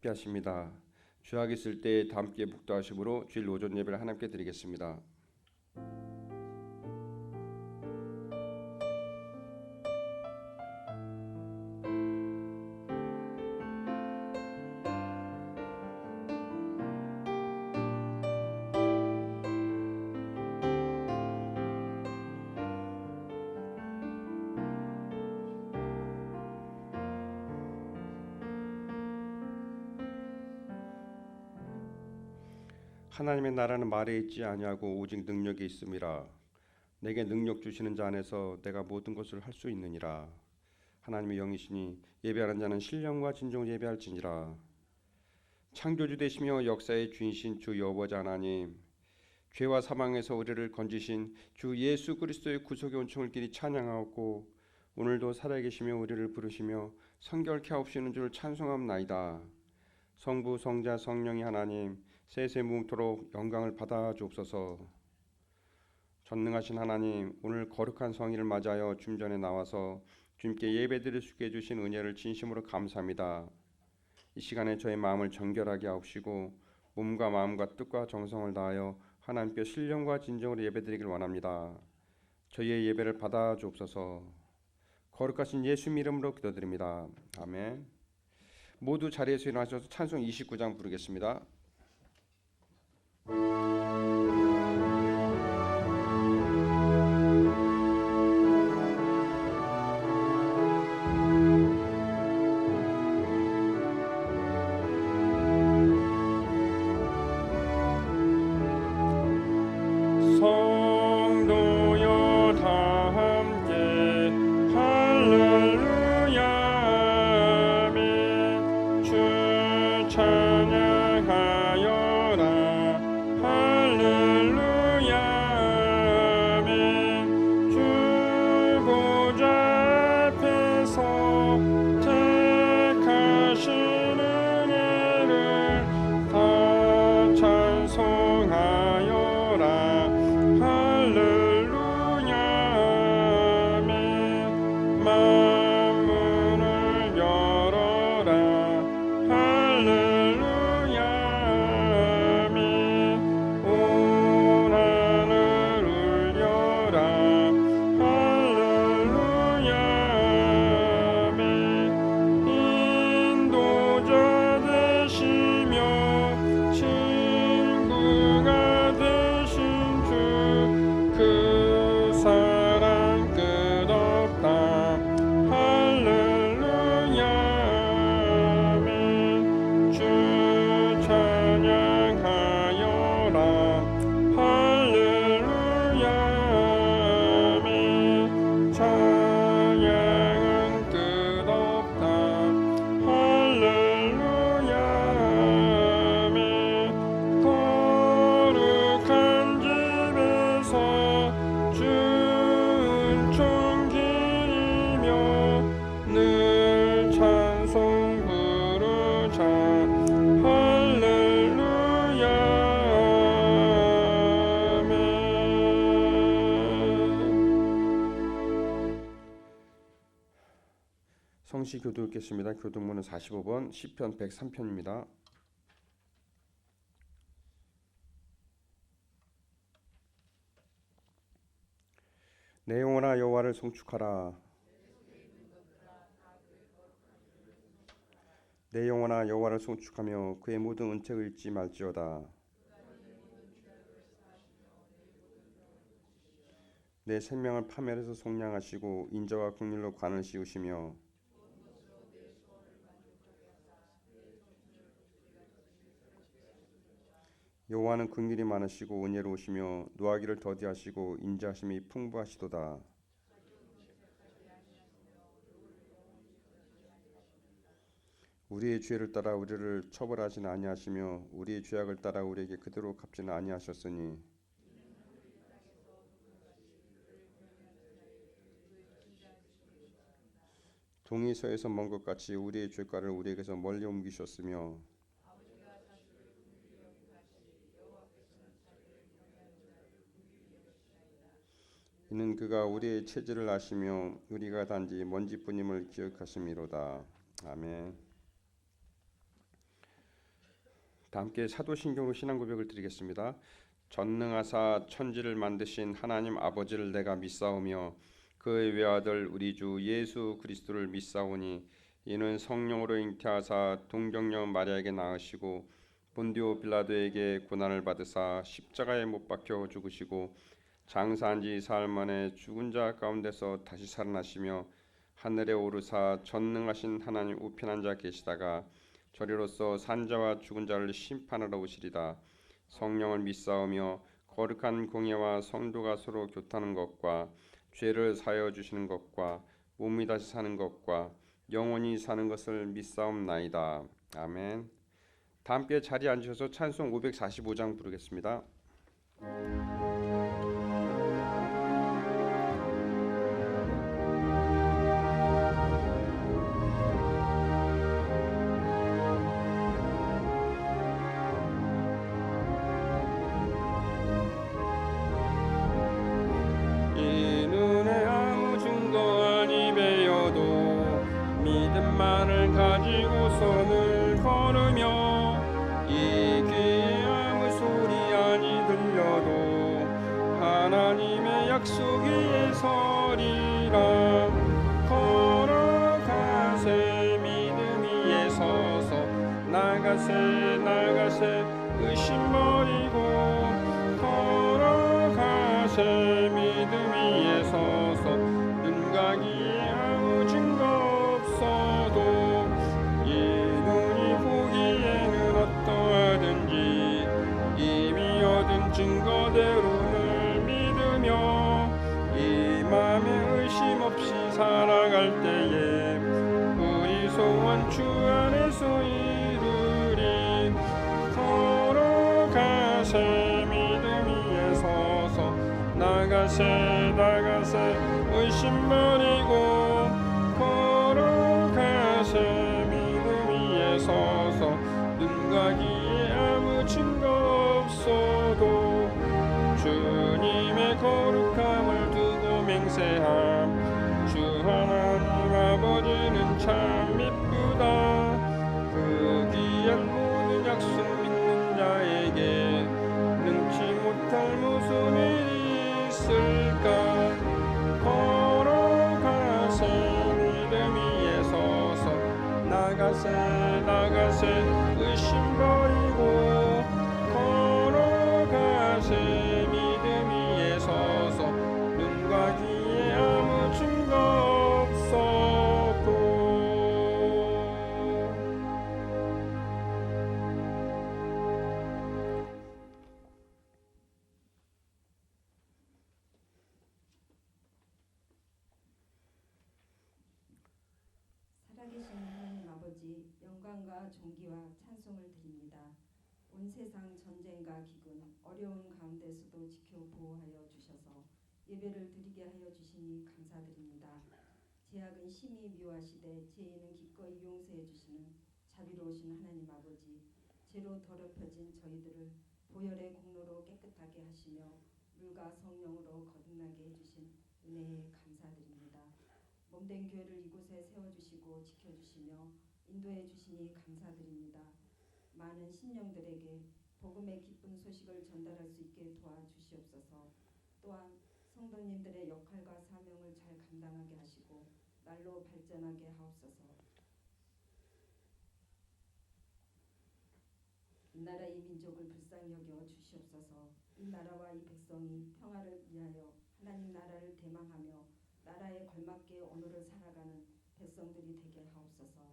하십니다. 주약 있을 때 다 함께 묵도하심으로 주일 오전 예배를 하나님께 드리겠습니다. 하나님의 나라는 말에 있지 아니하고 오직 능력에 있음이라. 내게 능력 주시는 자 안에서 내가 모든 것을 할 수 있느니라. 하나님의 영이시니 예배하는 자는 신령과 진정으로 예배할지니라. 창조주 되시며 역사의 주인신 주 여호와 하나님, 죄와 사망에서 우리를 건지신 주 예수 그리스도의 구속의 은총을 길이 찬양하옵고, 오늘도 살아계시며 우리를 부르시며 성결케 하옵시는 줄 찬송합나이다. 성부 성자 성령이 하나님 세세 무궁토록 영광을 받아 주옵소서. 전능하신 하나님, 오늘 거룩한 성일을 맞아여 주님 전에 나와서 주님께 예배드릴 수 있게 해주신 은혜를 진심으로 감사합니다. 이 시간에 저의 마음을 정결하게 하옵시고 몸과 마음과 뜻과 정성을 다하여 하나님께 신령과 진정으로 예배드리길 원합니다. 저희의 예배를 받아 주옵소서. 거룩하신 예수 이름으로 기도드립니다. 아멘. 모두 자리에서 일어나셔서 찬송 29장 부르겠습니다. 성도여 다 함께 할렐루야 아멘. 주 찬양하여라 할렐루야 아멘. 주 보좌 앞에서 택하신 은혜를 다 찬송하여라 할렐루야 아멘. 만문을 열어라 할렐루야 아멘. 온 하늘 울려라 할렐루야 아멘. 인도자 되시며 친구가 되신 주 그 사랑 끝없다 할렐루야 아멘. 주 찬양하여라 할렐루야 아멘. 찬양은 끝없다 할렐루야 아멘. 거룩한 집에서 주 은총 기리며 늘 찬송 부르자 할렐루야 아멘. 성시 교독 읽겠습니다. 교독문은 45번 시편 103편입니다. 내 영혼아 여호와를 송축하라. 내 영혼아 여호와를 송축하며 그의 모든 은책을 잊지 말지어다. 내 생명을 파멸해서 속량하시고 인자와 긍휼로 관을 씌우시며 여호와는 긍휼이 많으시고 은혜로우시며 노하기를 더디하시고 인자하심이 풍부하시도다. 우리의 죄를 따라 우리를 처벌하지는 아니하시며 우리의 죄악을 따라 우리에게 그대로 갚지는 아니하셨으니 동이 서에서 먼 것 같이 우리의 죄가를 우리에게서 멀리 옮기셨으며 이는 그가 우리의 체질을 아시며 우리가 단지 먼지뿐임을 기억하심이로다. 아멘. 다 함께 사도신경으로 신앙 고백을 드리겠습니다. 전능하사 천지를 만드신 하나님 아버지를 내가 믿사오며 그의 외아들 우리 주 예수 그리스도를 믿사오니 이는 성령으로 잉태하사 동정녀 마리아에게 낳으시고 본디오 빌라도에게 고난을 받으사 십자가에 못 박혀 죽으시고 장사한 지 사흘 만에 죽은 자 가운데서 다시 살아나시며 하늘에 오르사 전능하신 하나님 우편한 자 계시다가 저리로서 산자와 죽은 자를 심판하러 오시리다. 성령을 믿사오며 거룩한 공예와 성도가 서로 교통하는 것과 죄를 사하여 주시는 것과 몸이 다시 사는 것과 영원히 사는 것을 믿사옵나이다. 아멘. 다 함께 자리에 앉으셔서 찬송 545장 부르겠습니다. 이 눈에 아무 증거 아니 배어도 믿음만을 가지고 손을 걸으며 이 귀에 아무 소리 아니 들려도 하나님의 약속 위에 서리라. 걸어가세 믿음 위에 서서 나가세 의심 버리고 걸어가세 믿음 위에 서서 눈과 귀에 아무 증거 없어도 이 눈이 보기에는 어떠하든지 이미 얻은 증거대로를 믿으며 이 맘에 의심 없이 살아갈 때에 우리 소원 주 안에서 이루리. 걸어가세 믿음 위에 서서 나가세 의심 버리고 걸어가세 믿음 위에 서서 눈과 귀에 아무 증거 없어도 주님의 거룩함을 두고 맹세함. 주 하나님 아버지는 참 이쁘다. 그 귀한 모든 약속 믿는 자에게 능치 못할 무슨 일이 있을까. 걸어가세 믿음 위에 서서 나가세 의심 버리고 걸어가세 믿음 위에 서서 눈과 귀에 아무 증거 없어도. 살아계신 하나님 아버지, 영광과 존귀와 찬송을 드립니다. 온 세상 전쟁과 기근, 어려운 가운데서도 지켜 보호하여 주셔서 예배를 드리게 하여 주시니 감사드립니다. 제약은 심히 미워하시되 죄인은 기꺼이 용서해 주시는 자비로우신 하나님 아버지, 죄로 더럽혀진 저희들을 보혈의 공로로 깨끗하게 하시며 물과 성령으로 거듭나게 해주신 은혜에 감사드립니다. 몸된 교회를 이곳에 세워주시고 지켜주시며 인도해 주시니 감사드립니다. 많은 신령들에게 복음의 기쁜 소식을 전달할 수 있게 도와주시옵소서. 또한 성도님들의 역할과 사명을 잘 감당하게 하시고 날로 발전하게 하옵소서. 이 나라 이 민족을 불쌍히 여겨 주시옵소서. 이 나라와 이 백성이 평화를 위하여 하나님 나라를 대망하며 나라에 걸맞게 오늘을 살아가는 백성들이 되게 하옵소서.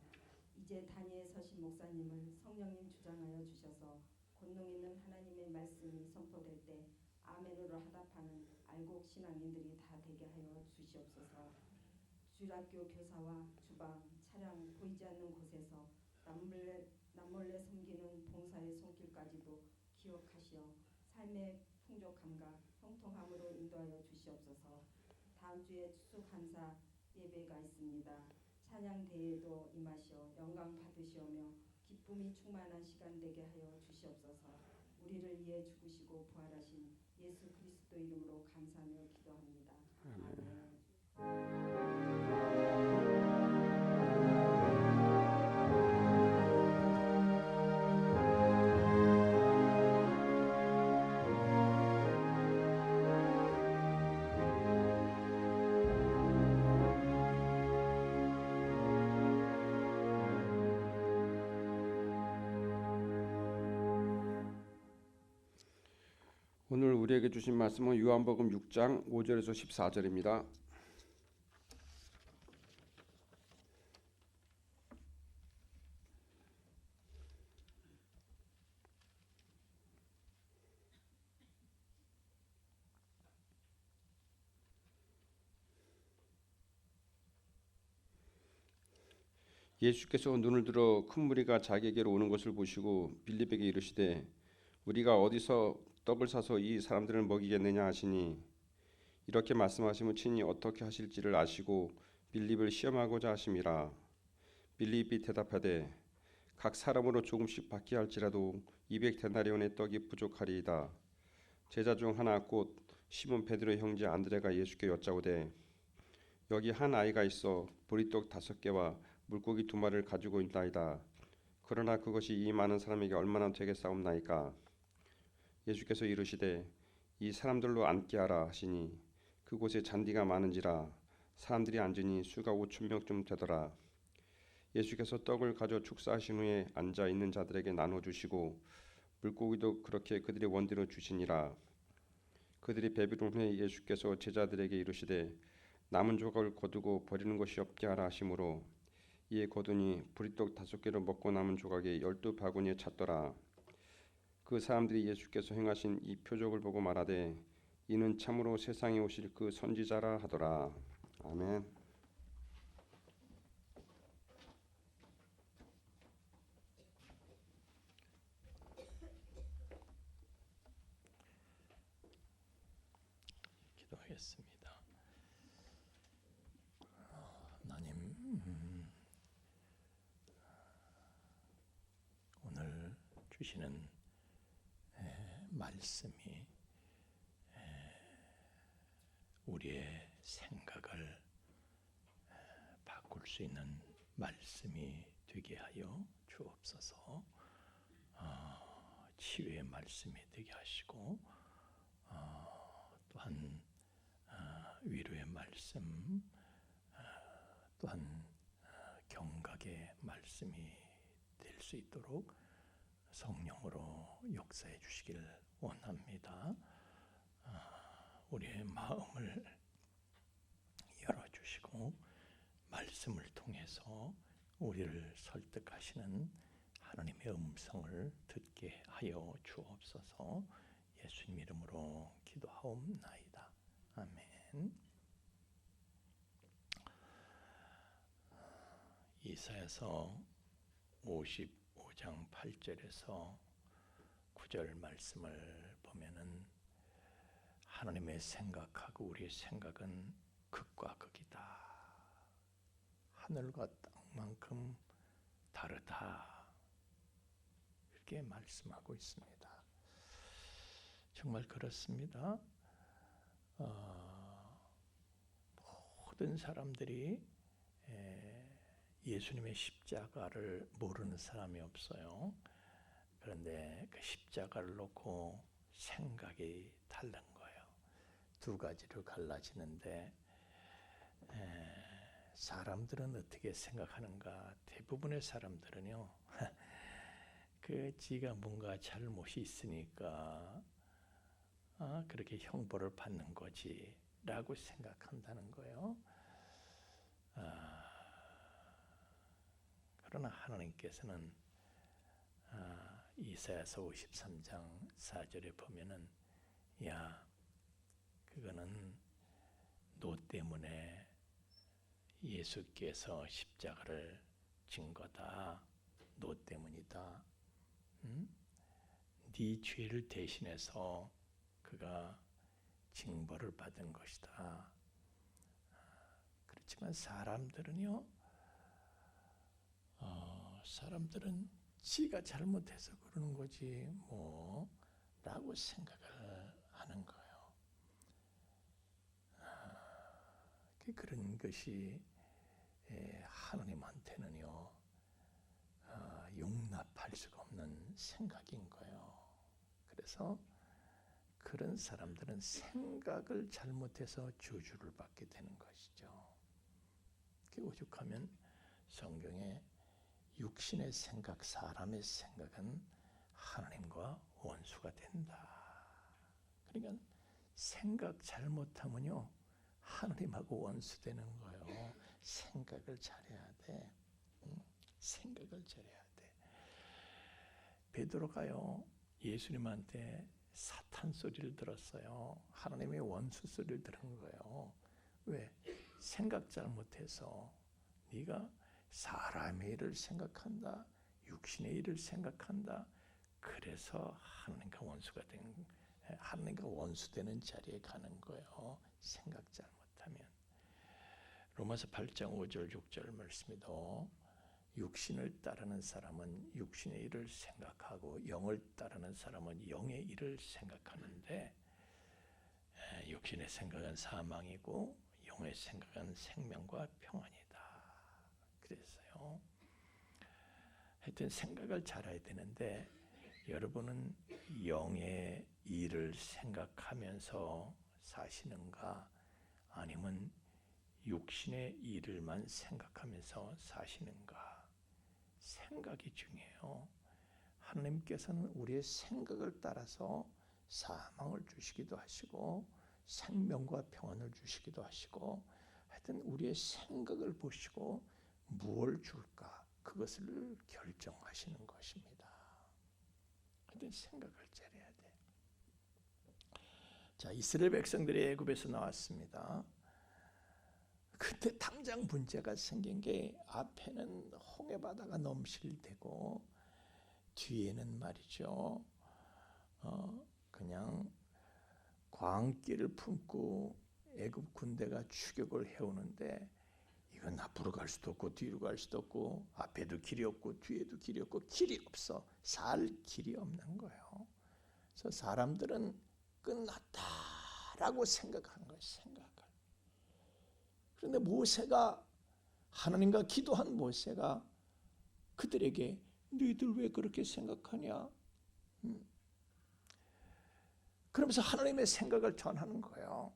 이제 단위에 서신 목사님을 성령님 주장하여 주셔서 권능 있는 하나님의 말씀이 선포될 때 아멘으로 화답하는 알곡 신앙인들이 다 되게 하여 주시옵소서. 주일학교 교사와 주방, 차량 보이지 않는 곳에서 남몰래 섬기는 봉사의 손길까지도 기억하시어 삶의 풍족함과 형통함으로 인도하여 주시옵소서. 다음 주에 추수 감사 예배가 있습니다. 찬양 대회도 임하시어 영광 받으시오며 기쁨이 충만한 시간 되게 하여 주시옵소서. 우리를 위해 죽으시고 부활하신 예수 그리스도 이름으로 감사하며 기도합니다. 아멘. 오늘 우리에게 주신 말씀은 요한복음 6장 5절에서 14절입니다. 예수께서 눈을 들어 큰 무리가 자기에게로 오는 것을 보시고 빌립에게 이르시되 우리가 어디서 떡을 사서 이 사람들을 먹이겠느냐 하시니 이렇게 말씀하시면 친히 어떻게 하실지를 아시고 빌립을 시험하고자 하심이라. 빌립이 대답하되 각 사람으로 조금씩 받게 할지라도 200데나리온의 떡이 부족하리이다. 제자 중 하나 곧 시몬 베드로의 형제 안드레가 예수께 여짜오되 여기 한 아이가 있어 보리떡 5개와 물고기 2마리를 가지고 있나이다. 그러나 그것이 이 많은 사람에게 얼마나 되겠사옵나이까. 예수께서 이르시되 이 사람들로 앉게 하라 하시니 그곳에 잔디가 많은지라 사람들이 앉으니 수가 5,000명쯤 되더라. 예수께서 떡을 가져 축사하신 후에 앉아 있는 자들에게 나눠 주시고 물고기도 그렇게 그들의 원대로 주시니라. 그들이 배부른 후에 예수께서 제자들에게 이르시되 남은 조각을 거두고 버리는 것이 없게 하라 하시므로 이에 거두니 보리떡 5개로 먹고 남은 조각이 12바구니에 찼더라. 그 사람들이 예수께서 행하신 이 표적을 보고 말하되 이는 참으로 세상에 오실 그 선지자라 하더라. 아멘. 기도하겠습니다. 하나님, 오늘 주시는 말씀이 우리의 생각을 바꿀 수 있는 말씀이 되게 하여 주옵소서. 치유의 말씀이 되게 하시고 또한 위로의 말씀, 또한 경각의 말씀이 될 수 있도록 성령으로 역사해 주시길 원합니다. 우리의 마음을 열어주시고 말씀을 통해서 우리를 설득하시는 하나님의 음성을 듣게 하여 주옵소서. 예수님 이름으로 기도하옵나이다. 아멘. 이사야서 55장 8절에서 9절 말씀을 보면은 하나님의 생각하고 우리의 생각은 극과 극이다. 하늘과 땅만큼 다르다. 이렇게 말씀하고 있습니다. 정말 그렇습니다. 모든 사람들이 예수님의 십자가를 모르는 사람이 없어요. 그런데 그 십자가를 놓고 생각이 다른 거예요. 두 가지로 갈라지는데 사람들은 어떻게 생각하는가? 대부분의 사람들은요, 그 지가 뭔가 잘못이 있으니까 그렇게 형벌을 받는 거지라고 생각한다는 거예요. 그러나 하나님께서는 이사야서 53장 4절에 보면은 야, 그거는 너 때문에 예수께서 십자가를 진 거다. 너 때문이다. 네 죄를 대신해서 그가 징벌을 받은 것이다. 그렇지만 사람들은요, 사람들은 지가 잘못해서 그러는 거지 뭐 라고 생각을 하는 거예요. 그런 것이 하나님한테는요 용납할 수가 없는 생각인 거예요. 그래서 그런 사람들은 생각을 잘못해서 저주를 받게 되는 것이죠. 오죽하면 성경에 육신의 생각, 사람의 생각은 하나님과 원수가 된다. 그러니까 생각 잘못하면요 하나님하고 원수되는 거예요. 생각을 잘해야 돼. 생각을 잘해야 돼. 베드로가요 예수님한테 사탄 소리를 들었어요. 하나님의 원수 소리를 들은 거예요. 왜? 생각 잘못해서 네가 사람의 일을 생각한다, 육신의 일을 생각한다. 그래서 하나님과 원수되는 자리에 가는 거예요. 생각 잘못하면. 로마서 8장 5절 6절 말씀에도 육신을 따르는 사람은 육신의 일을 생각하고 영을 따르는 사람은 영의 일을 생각하는데 육신의 생각은 사망이고 영의 생각은 생명과 평안이다. 그랬어요. 하여튼 생각을 잘해야 되는데 여러분은 영의 일을 생각하면서 사시는가 아니면 육신의 일을만 생각하면서 사시는가? 생각이 중요해요. 하나님께서는 우리의 생각을 따라서 사망을 주시기도 하시고 생명과 평안을 주시기도 하시고 하여튼 우리의 생각을 보시고 무엇을 줄까? 그것을 결정하시는 것입니다. 하여튼 생각을 잘해야 돼. 자, 이스라엘 백성들이 애굽에서 나왔습니다. 그때 당장 문제가 생긴 게 앞에는 홍해 바다가 넘실대고 뒤에는 말이죠. 그냥 광기를 품고 애굽 군대가 추격을 해오는데 이건 앞으로 갈 수도 없고 뒤로 갈 수도 없고 앞에도 길이 없고 뒤에도 길이 없고 길이 없어. 살 길이 없는 거예요. 그래서 사람들은 끝났다라고 생각하는 거예요. 생각을. 그런데 모세가 하나님과 기도한 모세가 그들에게 너희들 왜 그렇게 생각하냐? 그러면서 하나님의 생각을 전하는 거예요.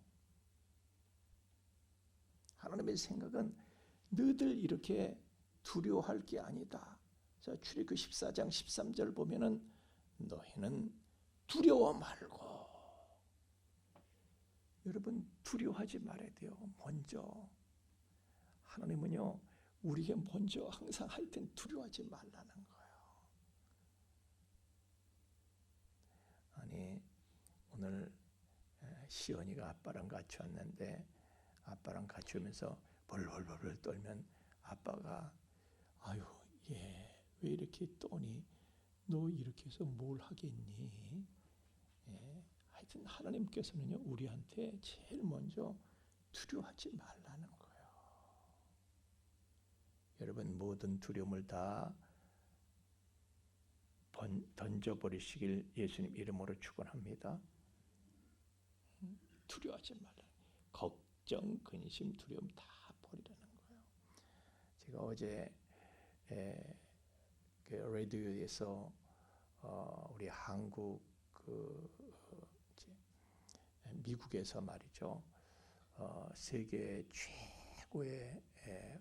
하나님의 생각은 너희들 이렇게 두려워할 게 아니다. 자, 출애굽 14장 13절 보면은 너희는 두려워 말고 여러분 두려워하지 말아야 돼요. 먼저 하나님은요 우리에게 먼저 항상 하여튼 두려워하지 말라는 거예요. 아니 오늘 시연이가 아빠랑 같이 왔는데 아빠랑 같이 오면서 벌벌벌 떨면 아빠가 아유 얘 왜 이렇게 떠니? 너 이렇게 해서 뭘 하겠니? 예. 하여튼 하나님께서는요 우리한테 제일 먼저 두려워하지 말라는 거예요. 여러분 모든 두려움을 다 던져버리시길 예수님 이름으로 축원합니다. 두려워하지 말라. 걱정, 근심, 두려움 다 버리라는 거예요. 제가 어제 그 라디오에서 우리 한국 미국에서 말이죠. 세계 최고의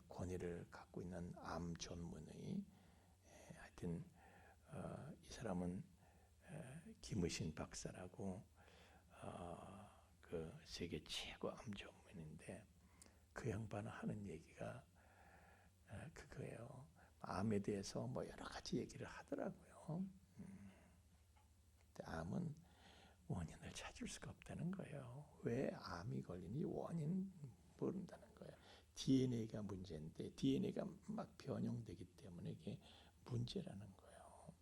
권위를 갖고 있는 암 전문의 하여튼 이 사람은 김의신 박사라고 그 세계 최고 암 전문인데 그 양반은 하는 얘기가 그거예요. 암에 대해서 뭐 여러 가지 얘기를 하더라고요. 근데 암은 원인을 찾을 수가 없다는 거예요. 왜 암이 걸리니 원인 모른다는 거예요. DNA가 문제인데 DNA가 막 변형되기 때문에 이게 문제라는 거예요.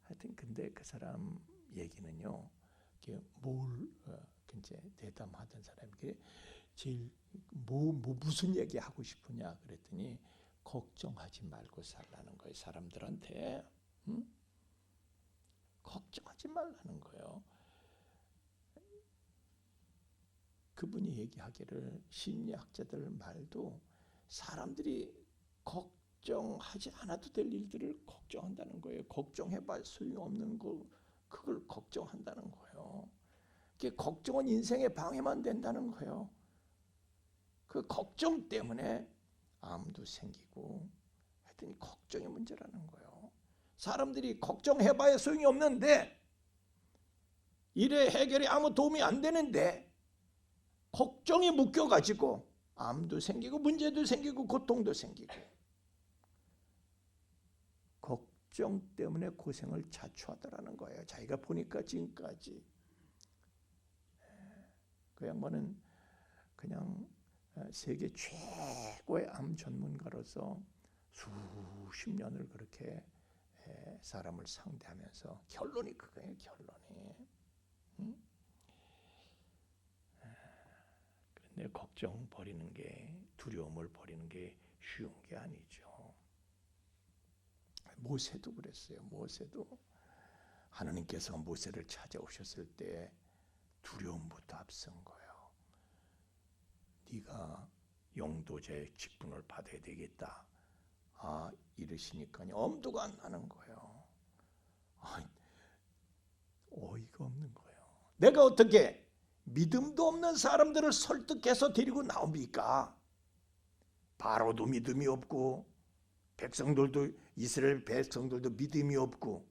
하여튼 근데 그 사람 얘기는요. 뭘 이제 대담하던 사람에게 제일 무슨 얘기 하고 싶으냐 그랬더니 걱정하지 말고 살라는 거예요. 사람들한테 걱정하지 말라는 거예요. 그분이 얘기하기를 심리학자들 말도 사람들이 걱정하지 않아도 될 일들을 걱정한다는 거예요. 걱정해봐 소용없는 거 그걸 걱정한다는 거예요. 그게 걱정은 인생의 방해만 된다는 거예요. 그 걱정 때문에 암도 생기고 하여튼 걱정의 문제라는 거예요. 사람들이 걱정해봐야 소용이 없는데 일의 해결이 아무 도움이 안 되는데 걱정에 묶여가지고 암도 생기고 문제도 생기고 고통도 생기고 걱정 때문에 고생을 자초하더라는 거예요. 자기가 보니까 지금까지 그 양반은 그냥 세계 최고의 암 전문가로서 수십 년을 그렇게 사람을 상대하면서 결론이 그거예요. 결론이. 그런데 걱정 버리는 게, 두려움을 버리는 게 쉬운 게 아니죠. 모세도 그랬어요. 모세도 하나님께서 모세를 찾아오셨을 때 두려움부터 앞선 거예요. 네가 영도자의 직분을 받아야 되겠다. 이러시니까 엄두가 안 나는 거예요. 어이가 없는 거예요. 내가 어떻게 믿음도 없는 사람들을 설득해서 데리고 나옵니까? 바로도 믿음이 없고 백성들도, 이스라엘 백성들도 믿음이 없고,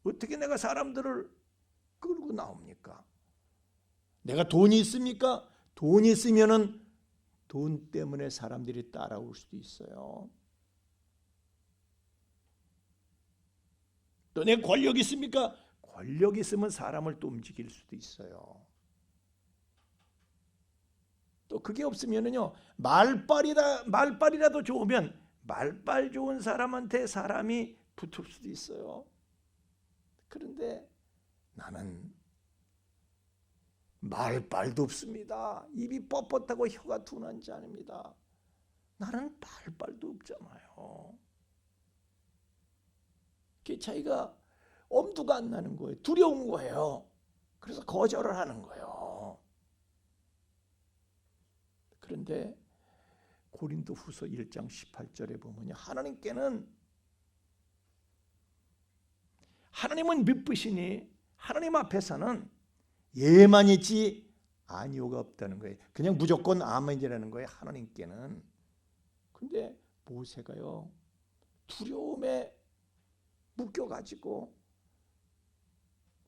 어떻게 내가 사람들을 끌고 나옵니까? 내가 돈이 있습니까? 돈이 있으면은 돈 때문에 사람들이 따라올 수도 있어요. 또 내 권력이 있습니까? 권력이 있으면 사람을 또 움직일 수도 있어요. 또 그게 없으면은요, 말빨이라도 좋으면 말빨 좋은 사람한테 사람이 붙을 수도 있어요. 그런데 나는 말빨도 없습니다. 입이 뻣뻣하고 혀가 둔한 자입니다. 나는 말빨도 없잖아요. 그게 자기가 엄두가 안 나는 거예요. 두려운 거예요. 그래서 거절을 하는 거예요. 그런데 고린도후서 1장 18절에 보면 하나님은 미쁘시니 하나님 앞에서는 예만 있지 아니오가 없다는 거예요. 그냥 무조건 아멘이라는 거예요. 하나님께는. 근데 모세가요, 두려움에 묶여가지고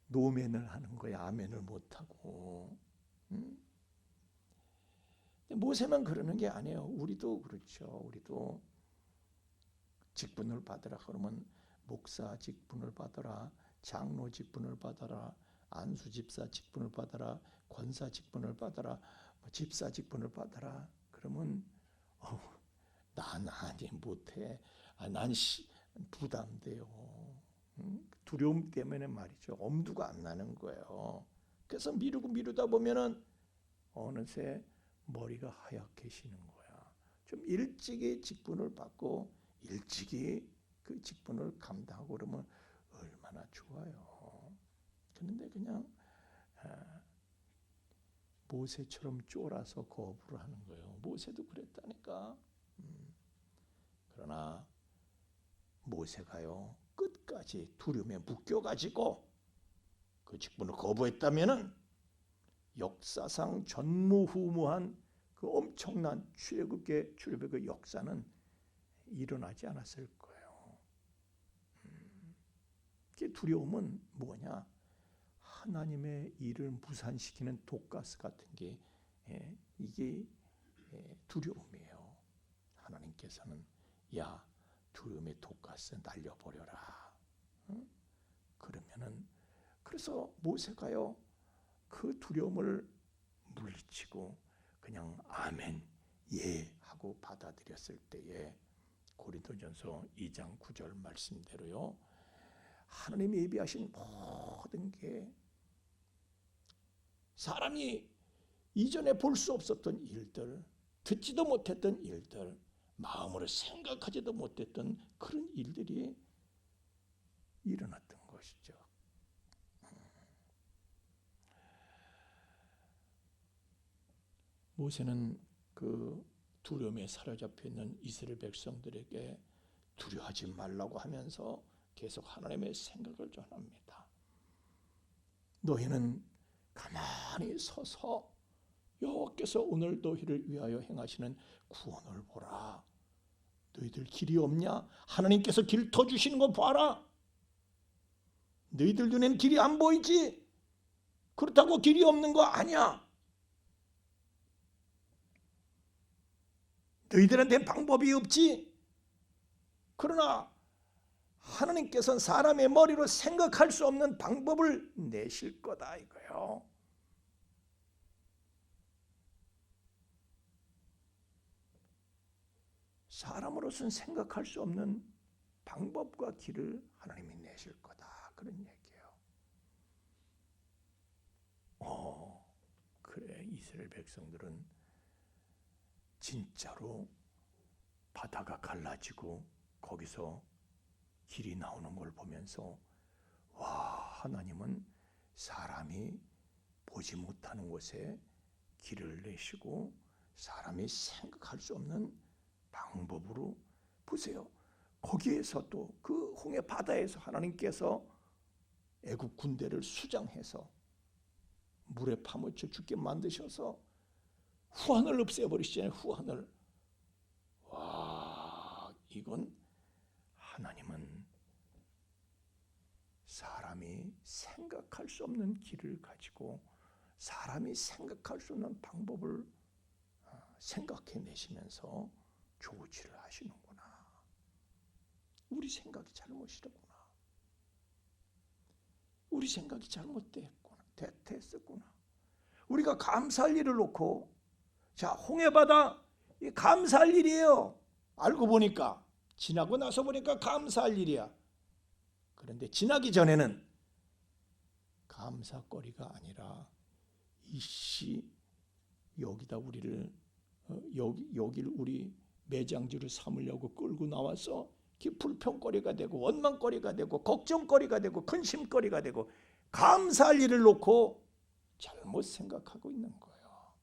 노멘을 하는 거예요. 아멘을 못하고. 모세만 그러는 게 아니에요. 우리도 그렇죠. 우리도 직분을 받으라 그러면 목사 직분을 받아라, 장로 직분을 받아라, 안수 집사 직분을 받아라, 권사 직분을 받아라, 집사 직분을 받아라. 그러면 난 아니 못해. 난 부담돼요. 두려움 때문에 말이죠. 엄두가 안 나는 거예요. 그래서 미루다 보면은 어느새 머리가 하얗게지는 거야. 좀 일찍이 직분을 받고 일찍이 그 직분을 감당하고 그러면 얼마나 좋아요. 그런데 그냥 모세처럼 쫄아서 거부를 하는 거예요. 모세도 그랬다니까. 그러나 모세가요, 끝까지 두려움에 묶여가지고 그 직분을 거부했다면은 역사상 전무후무한 그 엄청난 출애굽의 그 역사는 일어나지 않았을 거예요. 그 두려움은 뭐냐? 하나님의 일을 무산시키는 독가스 같은 게 이게 두려움이에요. 하나님께서는 야, 두려움의 독가스 날려버려라. 그러면은 그래서 모세가요, 그 두려움을 물리치고 그냥 아멘, 예 하고 받아들였을 때에 고린도전서 2장 9절 말씀대로요, 하나님이 예비하신 모든 게 사람이 이전에 볼 수 없었던 일들, 듣지도 못했던 일들, 마음으로 생각하지도 못했던 그런 일들이 일어났던 것이죠. 모세는 그 두려움에 사로잡혀 있는 이스라엘 백성들에게 두려워하지 말라고 하면서 계속 하나님의 생각을 전합니다. 너희는 가만히 서서 여호와께서 오늘 너희를 위하여 행하시는 구원을 보라. 너희들 길이 없냐? 하나님께서 길 터주시는 거 봐라. 너희들 눈에는 길이 안 보이지? 그렇다고 길이 없는 거 아니야. 너희들한테는 방법이 없지? 그러나 하나님께서는 사람의 머리로 생각할 수 없는 방법을 내실 거다 이거예요. 사람으로서는 생각할 수 없는 방법과 길을 하나님이 내실 거다. 그런 얘기예요. 그래, 이스라엘 백성들은 진짜로 바다가 갈라지고 거기서 길이 나오는 걸 보면서 와, 하나님은 사람이 보지 못하는 곳에 길을 내시고 사람이 생각할 수 없는 방법으로, 보세요. 거기에서 또 그 홍해 바다에서 하나님께서 애굽 군대를 수장해서 물에 파묻혀 죽게 만드셔서 후한을 없애버리시잖아요. 후한을. 와, 이건 하나님은 사람이 생각할 수 없는 길을 가지고 사람이 생각할 수 없는 방법을 생각해내시면서 조치를 하시는구나. 우리 생각이 잘못이라구나. 우리 생각이 잘못됐구나. 우리가 감사할 일을 놓고, 자, 홍해바다 감사할 일이에요. 알고 보니까, 지나고 나서 보니까 감사할 일이야. 그런데 지나기 전에는 감사거리가 아니라 이씨 여기다 우리를 여기를 우리 매장지를 삼으려고 끌고 나와서 불평거리가 되고 원망거리가 되고 걱정거리가 되고 근심거리가 되고 감사할 일을 놓고 잘못 생각하고 있는 거예요.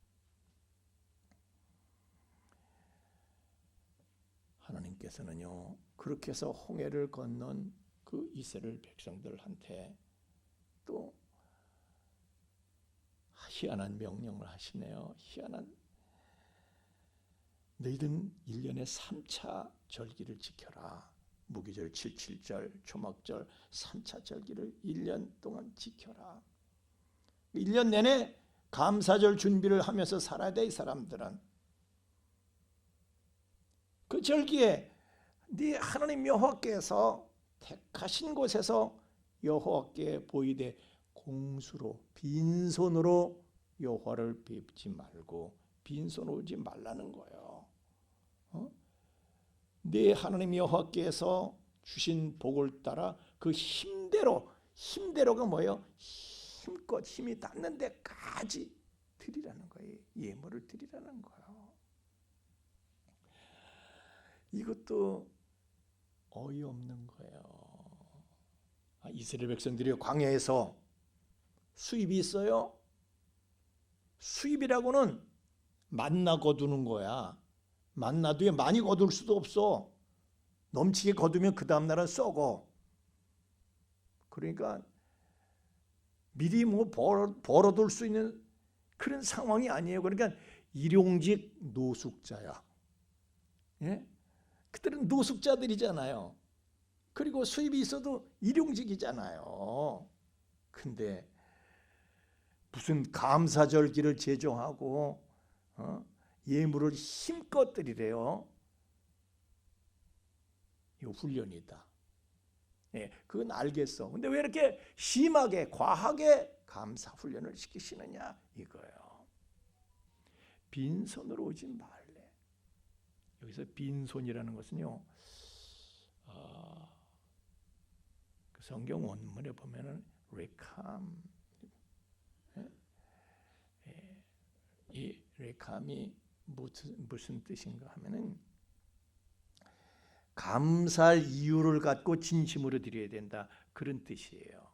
하나님께서는요, 그렇게 해서 홍해를 건넌 그 이스라엘 백성들한테 또 희한한 명령을 하시네요. 희한한, 너희들은 1년에 3차 절기를 지켜라. 무기절 77절, 초막절 3차 절기를 1년 동안 지켜라. 1년 내내 감사절 준비를 하면서 살아야 돼. 이 사람들은 그 절기에 네 하나님 여호와께서 택하신 곳에서 여호와께 보이되 공수로 빈손으로 여호와를 뵙지 말고 빈손 오지 말라는 거예요. 네 하나님 여호와께서 주신 복을 따라 그 힘대로가 뭐예요? 힘껏 힘이 닿는 데까지 드리라는 거예요. 예물을 드리라는 거예요. 이것도 어이없는 거예요. 이스라엘 백성들이 광야에서 수입이 있어요. 수입이라고는 만나 거두는 거야. 만나도 많이 거둘 수도 없어. 넘치게 거두면 그 다음 날은 썩어. 그러니까 미리 벌어둘 수 있는 그런 상황이 아니에요. 그러니까 일용직 노숙자야. 예? 그들은 노숙자들이잖아요. 그리고 수입이 있어도 일용직이잖아요. 근데 무슨 감사절기를 제정하고 예물을 힘껏 드리래요. 이거 훈련이다. 예, 그건 알겠어. 근데 왜 이렇게 심하게 과하게 감사 훈련을 시키시느냐 이거예요. 빈손으로 오지 말래. 여기서 빈손이라는 것은요, 그 성경 원문에 보면은 레캄, 이 레캄이 무슨 뜻인가 하면은 감사할 이유를 갖고 진심으로 드려야 된다, 그런 뜻이에요.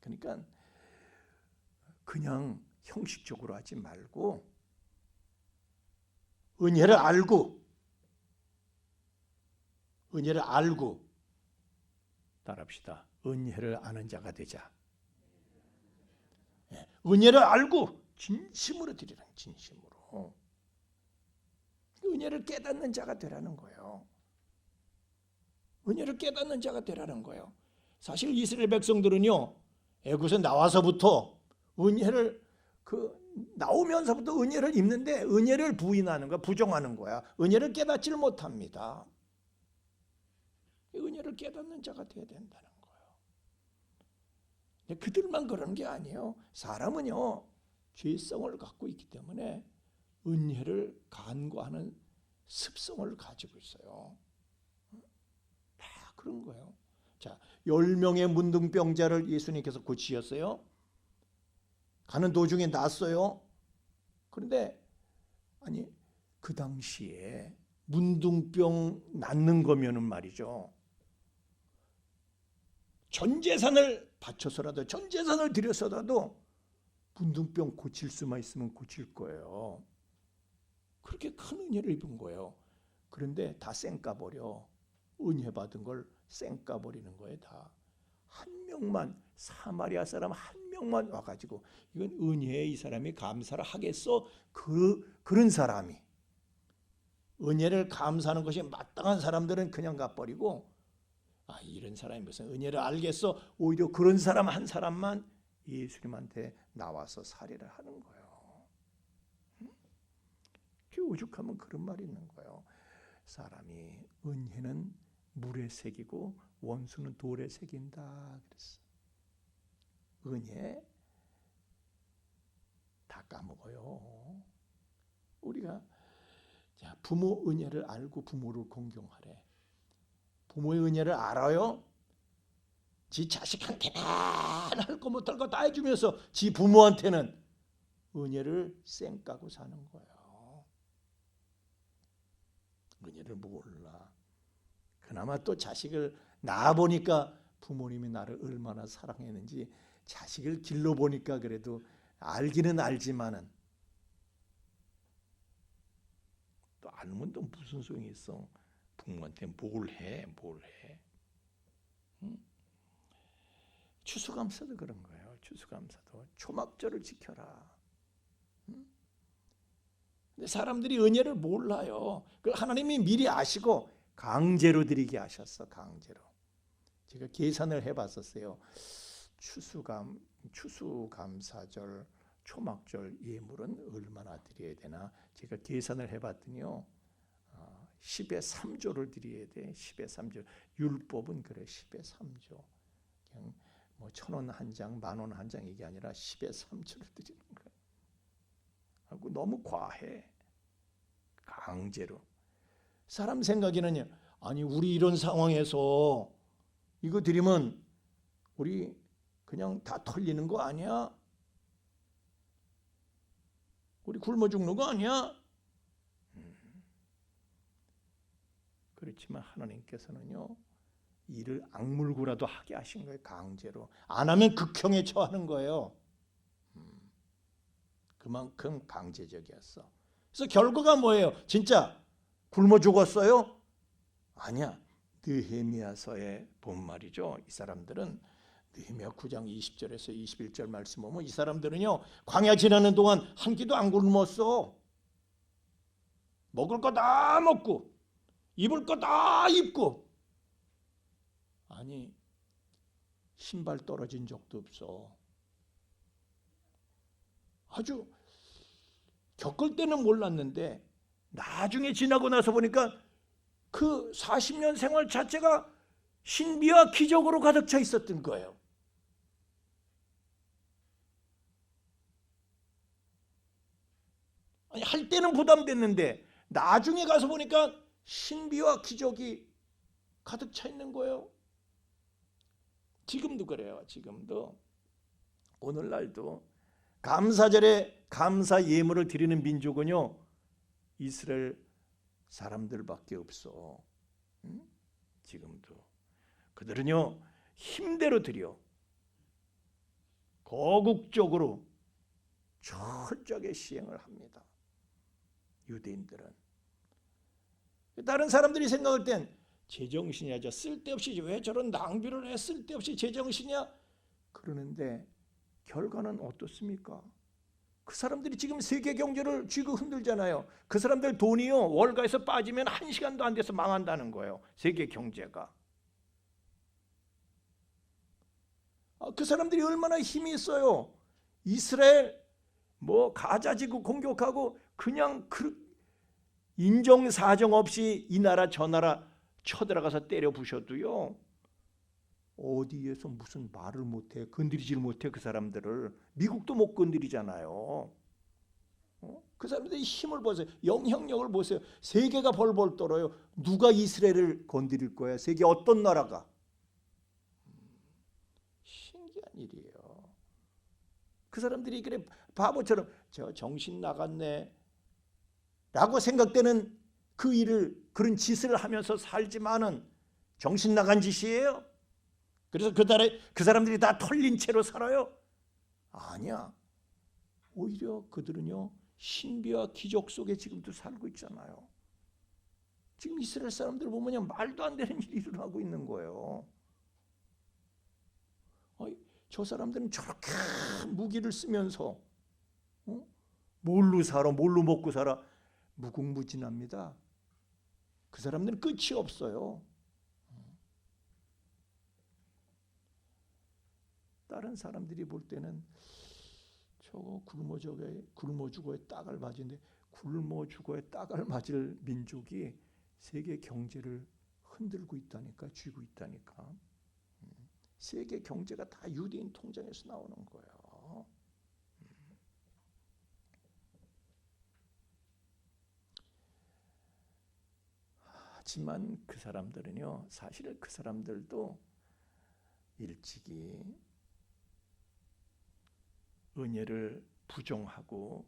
그러니까 그냥 형식적으로 하지 말고 은혜를 알고 따라합시다. 은혜를 아는 자가 되자. 은혜를 알고 진심으로 드리라는, 진심으로 은혜를 깨닫는 자가 되라는 거예요. 은혜를 깨닫는 자가 되라는 거예요. 사실 이스라엘 백성들은요, 애굽에서 나와서부터 은혜를 나오면서부터 은혜를 입는데 은혜를 부인하는 거야, 부정하는 거야. 은혜를 깨닫지를 못합니다. 은혜를 깨닫는 자가 되어야 된다는 거예요. 근데 그들만 그런 게 아니에요. 사람은요, 죄성을 갖고 있기 때문에 은혜를 간과하는 습성을 가지고 있어요. 다 그런 거예요. 자, 10명의 문둥병자를 예수님께서 고치셨어요. 가는 도중에 났어요. 그런데 아니, 그 당시에 문둥병 낫는 거면은 말이죠, 전 재산을 바쳐서라도, 전 재산을 들여서라도 문둥병 고칠 수만 있으면 고칠 거예요. 그렇게 큰 은혜를 입은 거예요. 그런데 다 쌩까버려. 은혜 받은 걸 쌩까버리는 거예요. 다. 한 명만, 사마리아 사람 한 명만 와가지고 이건 은혜에 이 사람이 감사를 하겠어? 그런 사람이, 은혜를 감사하는 것이 마땅한 사람들은 그냥 가버리고, 이런 사람이 무슨 은혜를 알겠어? 오히려 그런 사람 한 사람만 예수님한테 나와서 살해를 하는 거예요. 오죽하면 그런 말이 있는 거예요. 사람이 은혜는 물에 새기고 원수는 돌에 새긴다 그랬어. 은혜 다 까먹어요. 우리가 부모 은혜를 알고 부모를 공경하래. 부모의 은혜를 알아요? 지 자식한테는 할 거 못할 거 다 해주면서 지 부모한테는 은혜를 쌩까고 사는 거예요. 은혜를 몰라. 그나마 또 자식을 낳아보니까 부모님이 나를 얼마나 사랑했는지 자식을 길러보니까 그래도 알기는 알지만은, 또 알면 또 무슨 소용이 있어. 부모한테 뭘 해. 응? 추수감사도 그런 거예요. 추수감사도 초막절을 지켜라. 응? 근데 사람들이 은혜를 몰라요. 그걸 하나님이 미리 아시고 강제로 드리게 하셨어. 강제로. 제가 계산을 해봤었어요. 추수감사절, 초막절 예물은 얼마나 드려야 되나? 제가 계산을 해봤더니요, 10의 3조를 드려야 돼. 10의 3조. 율법은 그래. 10의 3조. 그냥 뭐 1,000원 한 장, 10,000원 한 장 이게 아니라 10의 3조를 드리는 거야. 하고 너무 과해. 강제로. 사람 생각에는요, 아니 우리 이런 상황에서 이거 드리면 우리 그냥 다 털리는 거 아니야? 우리 굶어 죽는 거 아니야? 그렇지만 하나님께서는요, 이를 악물고라도 하게 하신 거예요. 강제로. 안 하면 극형에 처하는 거예요. 그만큼 강제적이었어. 그래서 결과가 뭐예요? 진짜 굶어 죽었어요? 아니야. 느헤미야서에 본 말이죠. 이 사람들은 느헤미야 9장 20절에서 21절 말씀 보면 이 사람들은요, 광야 지나는 동안 한 끼도 안 굶었어. 먹을 거 다 먹고 입을 거 다 입고, 아니 신발 떨어진 적도 없어. 아주 겪을 때는 몰랐는데 나중에 지나고 나서 보니까 그 40년 생활 자체가 신비와 기적으로 가득 차 있었던 거예요. 아니, 할 때는 부담됐는데 나중에 가서 보니까 신비와 기적이 가득 차 있는 거예요. 지금도 그래요. 지금도. 오늘날도 감사절에 감사 예물을 드리는 민족은요, 이스라엘 사람들밖에 없어. 지금도. 그들은요, 힘대로 드려. 거국적으로 철저하게 시행을 합니다. 유대인들은. 다른 사람들이 생각할 땐 제정신이야. 저 쓸데없이 왜 저런 낭비를 해? 쓸데없이 제정신이야? 그러는데 결과는 어떻습니까? 그 사람들이 지금 세계 경제를 쥐고 흔들잖아요. 그 사람들 돈이요, 월가에서 빠지면 1시간도 안 돼서 망한다는 거예요. 세계 경제가. 그 사람들이 얼마나 힘이 있어요. 이스라엘 가자지구 공격하고 그냥 인정사정 없이 이 나라 저 나라 쳐들어가서 때려 부셔도요. 어디에서 무슨 말을 못해, 건드리질 못해. 그 사람들을 미국도 못 건드리잖아요. 그 사람들의 힘을 보세요. 영향력을 보세요. 세계가 벌벌 떨어요. 누가 이스라엘을 건드릴 거야? 세계 어떤 나라가? 신기한 일이에요. 그 사람들이 그래 바보처럼 저 정신 나갔네 라고 생각되는 그 일을, 그런 짓을 하면서 살지만은 정신 나간 짓이에요. 그래서 그 사람들이 다 털린 채로 살아요? 아니야. 오히려 그들은요, 신비와 기적 속에 지금도 살고 있잖아요. 지금 이스라엘 사람들 보면요, 말도 안 되는 일이 일어나고 있는 거예요. 저 사람들은 저렇게 무기를 쓰면서 뭘로 살아, 뭘로 먹고 살아? 무궁무진합니다. 그 사람들은 끝이 없어요. 다른 사람들이 볼 때는 저거 굶어 죽어에 딱을 맞은데, 굶어 죽어에 딱을 맞을 민족이 세계 경제를 흔들고 있다니까, 쥐고 있다니까. 세계 경제가 다 유대인 통장에서 나오는 거예요. 하지만 그 사람들은요, 사실 그 사람들도 일찍이 은혜를 부정하고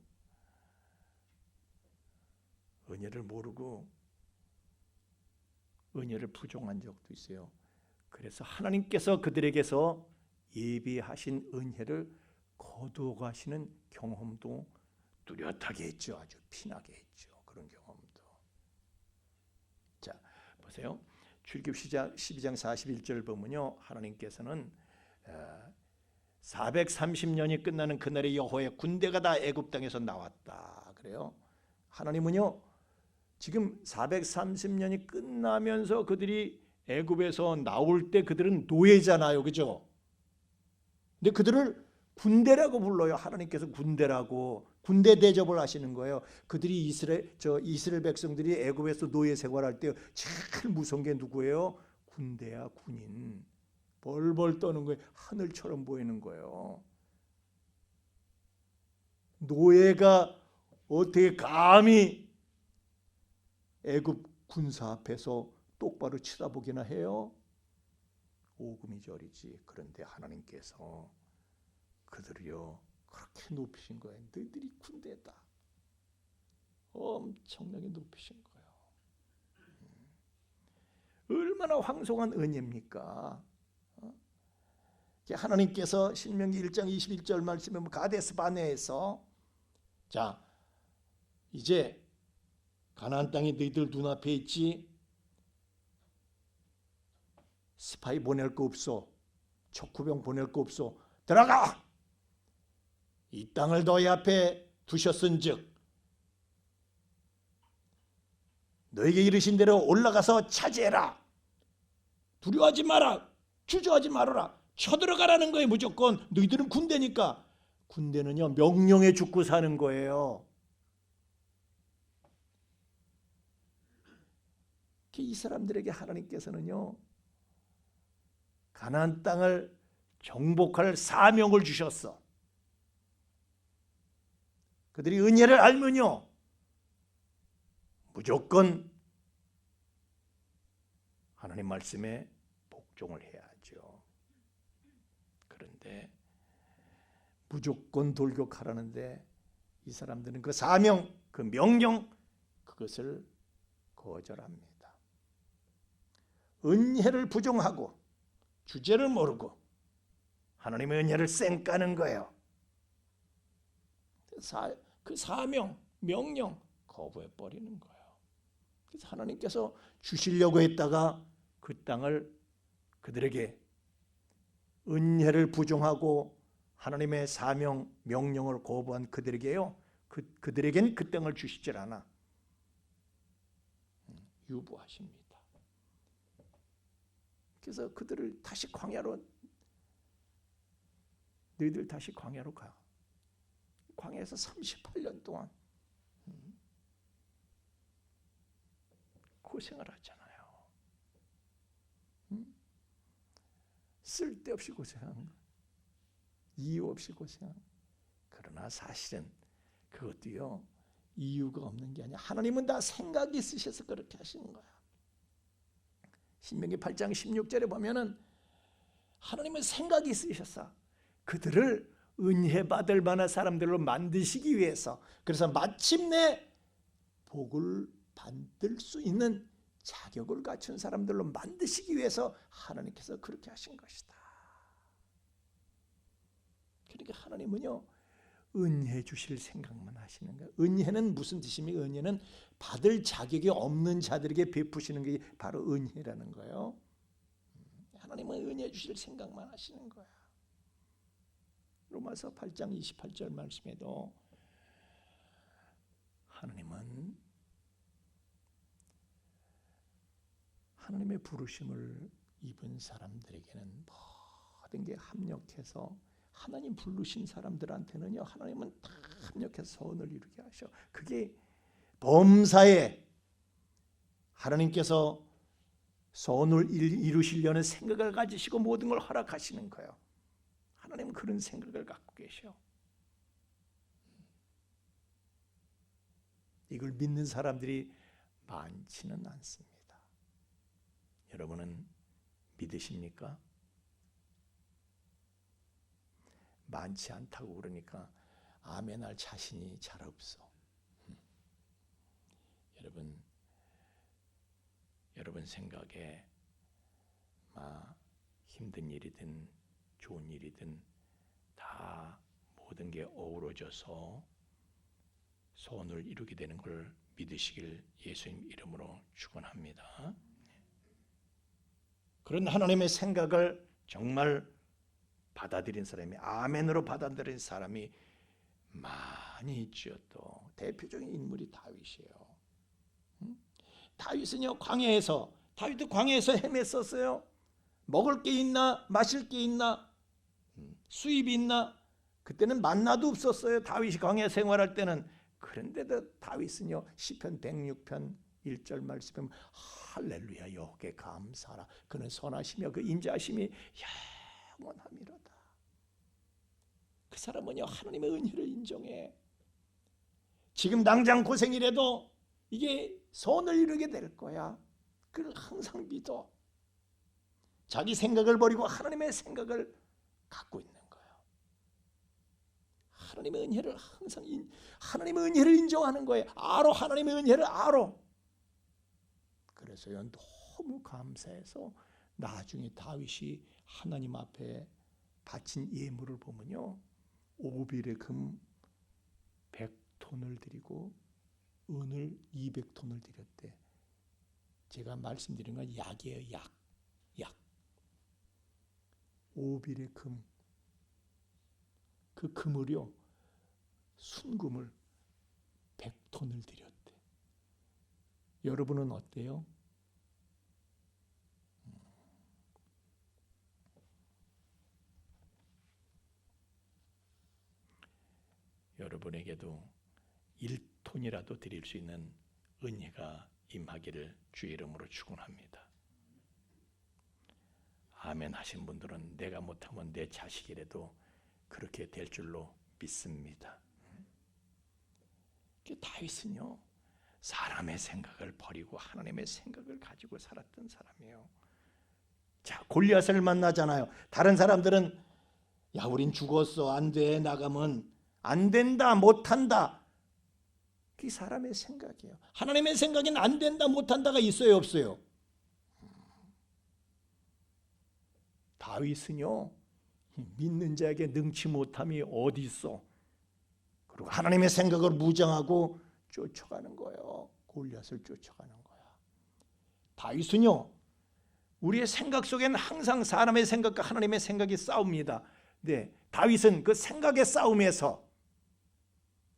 은혜를 모르고 은혜를 부정한 적도 있어요. 그래서 하나님께서 그들에게서 예비하신 은혜를 거두어 가시는 경험도 뚜렷하게 했죠. 아주 피나게 했죠. 그런 경험도. 자, 보세요. 출애굽기 12장 41절 보면요, 하나님께서는 430년이 끝나는 그날에 여호와의 군대가 다 애굽 땅에서 나왔다. 그래요. 하나님은요, 지금 430년이 끝나면서 그들이 애굽에서 나올 때 그들은 노예잖아요. 그죠? 근데 그들을 군대라고 불러요. 하나님께서 군대라고. 군대 대접을 하시는 거예요. 그들이 이스라엘 백성들이 애굽에서 노예 생활할 때 제일 무서운 게 누구예요? 군대야, 군인. 벌벌 떠는 거예요. 하늘처럼 보이는 거예요. 노예가 어떻게 감히 애굽 군사 앞에서 똑바로 쳐다보기나 해요? 오금이절이지. 그런데 하나님께서 그들이요, 그렇게 높이신 거예요. 너희들이 군대다. 엄청나게 높이신 거예요. 얼마나 황송한 은혜입니까? 하나님께서 신명기 1장 21절 말씀에 가데스 바네에서, 자, 이제 가나안 땅이 너희들 눈앞에 있지. 스파이 보낼 거 없어. 척후병 보낼 거 없어. 들어가. 이 땅을 너희 앞에 두셨은즉 너에게 이르신 대로 올라가서 차지해라. 두려워하지 마라. 주저하지 말아라. 쳐들어가라는 거예요. 무조건. 너희들은 군대니까. 군대는요, 명령에 죽고 사는 거예요. 이 사람들에게 하나님께서는요, 가나안 땅을 정복할 사명을 주셨어. 그들이 은혜를 알면요, 무조건 하나님 말씀에 복종을 해야죠. 그런데 무조건 돌격하라는데 이 사람들은 그 사명, 그 명령, 그것을 거절합니다. 은혜를 부정하고 주제를 모르고 하나님의 은혜를 쌩까는 거예요. 그 사명, 명령 거부해버리는 거예요. 그래서 하나님께서 주시려고 했다가 그 땅을 그들에게 은혜를 부정하고 하나님의 사명, 명령을 거부한 그들에게요, 그들에겐 그 땅을 주시질 않아. 유보하십니다. 그래서 그들을 다시 광야로 너희들 다시 광야로 가. 광야에서 38년 동안 고생을 하잖아요. 쓸데없이 고생한 거, 이유 없이 고생한 거. 그러나 사실은 그것도요, 이유가 없는 게 아니야. 하나님은 다 생각이 있으셔서 그렇게 하시는 거야. 신명기 8장 16절에 보면은 하나님은 생각이 있으셔서 그들을 은혜 받을 만한 사람들로 만드시기 위해서, 그래서 마침내 복을 받을 수 있는 자격을 갖춘 사람들로 만드시기 위해서 하나님께서 그렇게 하신 것이다. 그러니까 하나님은요, 은혜 주실 생각만 하시는 거예요. 은혜는 무슨 뜻입니까? 은혜는 받을 자격이 없는 자들에게 베푸시는 게 바로 은혜라는 거예요. 하나님은 은혜 주실 생각만 하시는 거야. 로마서 8장 28절 말씀에도 하나님은 하나님의 부르심을 입은 사람들에게는 모든 게 합력해서, 하나님 부르신 사람들한테는요, 하나님은 다 합력해서 선을 이루게 하셔. 그게 범사에 하나님께서 선을 이루시려는 생각을 가지시고 모든 걸 허락하시는 거예요. 하나님은 그런 생각을 갖고 계셔. 이걸 믿는 사람들이 많지는 않습니다. 여러분은 믿으십니까? 많지 않다고 그러니까 아멘할 자신이 잘 없어. 여러분 생각에 힘든 일이든 좋은 일이든 다 모든 게 어우러져서 소원을 이루게 되는 걸 믿으시길 예수님 이름으로 축원합니다. 그런 하나님의 생각을 정말 받아들인 사람이, 아멘으로 받아들인 사람이 많이 있죠. 또 대표적인 인물이 다윗이에요. 다윗은요, 다윗도 광야에서 헤맸었어요. 먹을 게 있나, 마실 게 있나, 수입이 있나. 그때는 만나도 없었어요. 다윗이 광야 생활할 때는. 그런데도 다윗은요, 시편 106편 1절 말씀에 할렐루야, 여호와께 감사하라. 그는 선하시며 그 인자하심이 영원함이로다. 그 사람은요, 하나님의 은혜를 인정해. 지금 당장 고생이라도 이게 선을 이루게 될 거야. 그걸 항상 믿어. 자기 생각을 버리고 하나님의 생각을 갖고 있는 거예요. 하나님의 은혜를 항상 하나님의 은혜를 인정하는 거예요. 알아, 하나님의 은혜를 알아. 그래서요, 너무 감사해서 나중에 다윗이 하나님 앞에 바친 예물을 보면요, 오빌의 금 100톤을 드리고 은을 200톤을 드렸대. 제가 말씀드린 건 약이에요. 약. 오빌의 금. 그 금을요, 순금을 100톤을 드렸대. 여러분은 어때요? 여러분에게도 1톤이라도 드릴 수 있는 은혜가 임하기를 주의 이름으로 축원합니다. 아멘 하신 분들은 내가 못하면 내 자식이라도 그렇게 될 줄로 믿습니다. 다윗은요, 사람의 생각을 버리고 하나님의 생각을 가지고 살았던 사람이에요. 자, 골리앗을 만나잖아요. 다른 사람들은 야, 우린 죽었어, 안 돼, 나가면 안 된다, 못한다. 그게 사람의 생각이에요. 하나님의 생각엔 안 된다, 못한다가 있어요, 없어요? 다윗은요, 믿는 자에게 능치 못함이 어디 있어? 그리고 하나님의 생각을 무장하고 쫓아가는 거예요. 골리앗을 쫓아가는 거야. 다윗은요, 우리의 생각 속에는 항상 사람의 생각과 하나님의 생각이 싸웁니다. 네, 다윗은 그 생각의 싸움에서